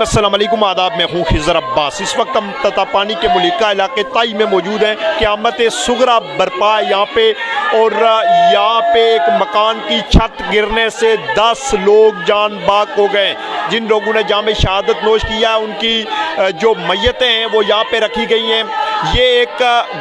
अस्सलाम वालेकुम, आदाब। मैं हूँ खिज़र अब्बास। इस वक्त हम ततापानी के मुलिका इलाके ताई में मौजूद हैं। क़यामत सुगरा बरपा यहाँ पे, और यहाँ पे एक मकान की छत गिरने से 10 लोग जान बाक हो गए। जिन लोगों ने जाम शहादत नोश किया, उनकी जो मैयतें हैं वो यहाँ पे रखी गई हैं। ये एक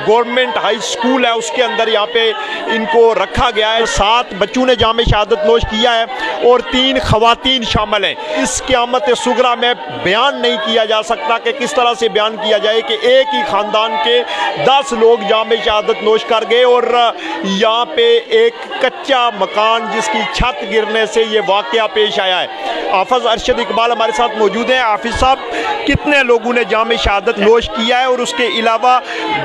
गवर्नमेंट हाई स्कूल है, उसके अंदर यहाँ पे इनको रखा गया है। 7 बच्चों ने जाम शहादत नोश किया है और 3 खवातीन शामिल हैं। इस क़यामत सुगरा में बयान नहीं किया जा सकता कि किस तरह से बयान किया जाए कि एक ही ख़ानदान के 10 लोग जाम शहादत नोश कर गए, और यहाँ पे एक कच्चा मकान जिसकी छत गिरने से ये वाक़या पेश आया है। हाफ़िज़ अरशद इकबाल हमारे साथ मौजूद हैं। हाफ़िज़ साहब, कितने लोगों ने जाम शहादत नोश किया है और उसके अलावा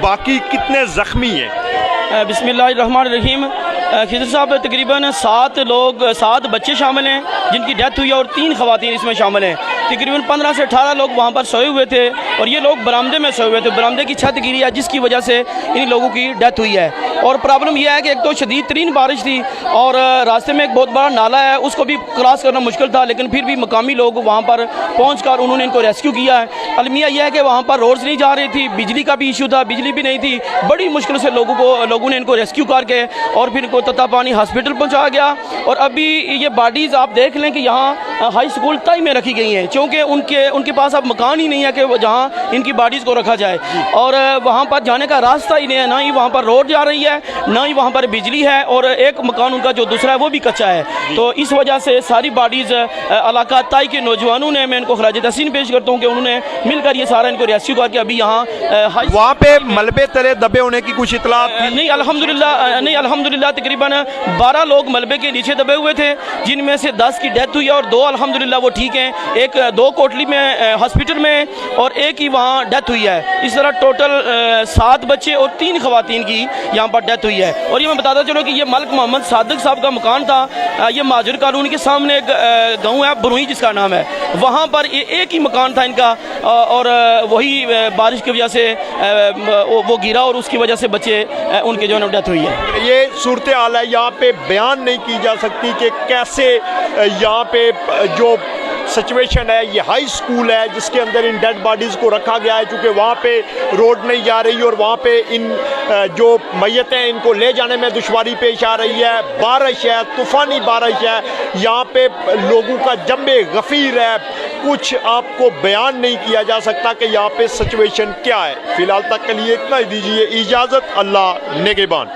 बाकी कितने ज़ख्मी हैं? बिस्मिल्लाहिर्रहमानिर्रहीम। खिज़र साहब, तकरीबन 7 बच्चे शामिल हैं जिनकी डेथ हुई है, और 3 खवातीन इसमें शामिल हैं। तकरीबन 15 से 18 लोग वहाँ पर सोए हुए थे, और ये लोग बरामदे में सोए हुए थे। बरामदे की छत गिरी है, जिसकी वजह से इन लोगों की डेथ हुई है। और प्रॉब्लम यह है कि एक तो शदीद तरीन बारिश थी, और रास्ते में एक बहुत बड़ा नाला है, उसको भी क्रॉस करना मुश्किल था, लेकिन फिर भी मकामी लोग वहाँ पर पहुँच कर उन्होंने इनको रेस्क्यू किया है। अलमिया यह है कि वहाँ पर रोड्स नहीं जा रही थी, बिजली का भी इशू था, बिजली भी नहीं थी। बड़ी मुश्किल से लोगों ने इनको रेस्क्यू करके और फिर इनको ततापानी हॉस्पिटल पहुँचाया गया। और अभी ये बॉडीज़ आप देख लें कि यहाँ हाई स्कूल ताई में रखी गई हैं, क्योंकि उनके पास अब मकान ही नहीं है कि जहाँ इनकी बॉडीज़ को रखा जाए। और वहाँ पर जाने का रास्ता ही नहीं है, ना ही वहाँ पर रोड जा रही है, ना ही वहाँ पर बिजली है, और एक मकान उनका जो दूसरा है वो भी कच्चा है। तो इस वजह से सारी बॉडीज़ इलाका ताई के नौजवानों ने, मैं इनको खराज तहसीन पेश करता हूँ कि उन्होंने मिलकर ये सारा इनको रेस्क्यू करके अभी यहाँ वहाँ पे मलबे तले दबे होने की कुछ इतला नहीं, अल्हम्दुलिल्लाह तकरीबन 12 लोग मलबे के नीचे दबे हुए थे, जिनमें से 10 की डेथ हुई है और 2 अल्हम्दुलिल्लाह वो ठीक हैं। 2 कोटली में हॉस्पिटल में, और 1 ही वहाँ डेथ हुई है। इस तरह टोटल 7 बच्चे और 3 खवातीन की यहाँ पर डेथ हुई है। और ये मैं बताता चलो कि ये मलिक मोहम्मद सादिक साहब का मकान था। ये माजूर कॉलोनी के सामने एक गाँव है बरुई जिसका नाम है, वहाँ पर एक ही मकान था इनका, और वही बारिश की वजह से वो गिरा, और उसकी वजह से बच्चे उनके जो है डेथ हुई है। ये सूरत हाल है, यहाँ पे बयान नहीं की जा सकती कि कैसे यहाँ पे जो सिचुएशन है। ये हाई स्कूल है जिसके अंदर इन डेड बॉडीज़ को रखा गया है, चूँकि वहाँ पे रोड नहीं जा रही, और वहाँ पे इन जो मैयतें इनको ले जाने में दुश्वारी पेश आ रही है। बारिश है, तूफ़ानी बारिश है, यहाँ पे लोगों का जम्बे गफ़ीर है। कुछ आपको बयान नहीं किया जा सकता कि यहाँ पे सिचुएशन क्या है। फ़िलहाल तक के लिए इतना ही दीजिए इजाज़त। अल्लाह निगहबान।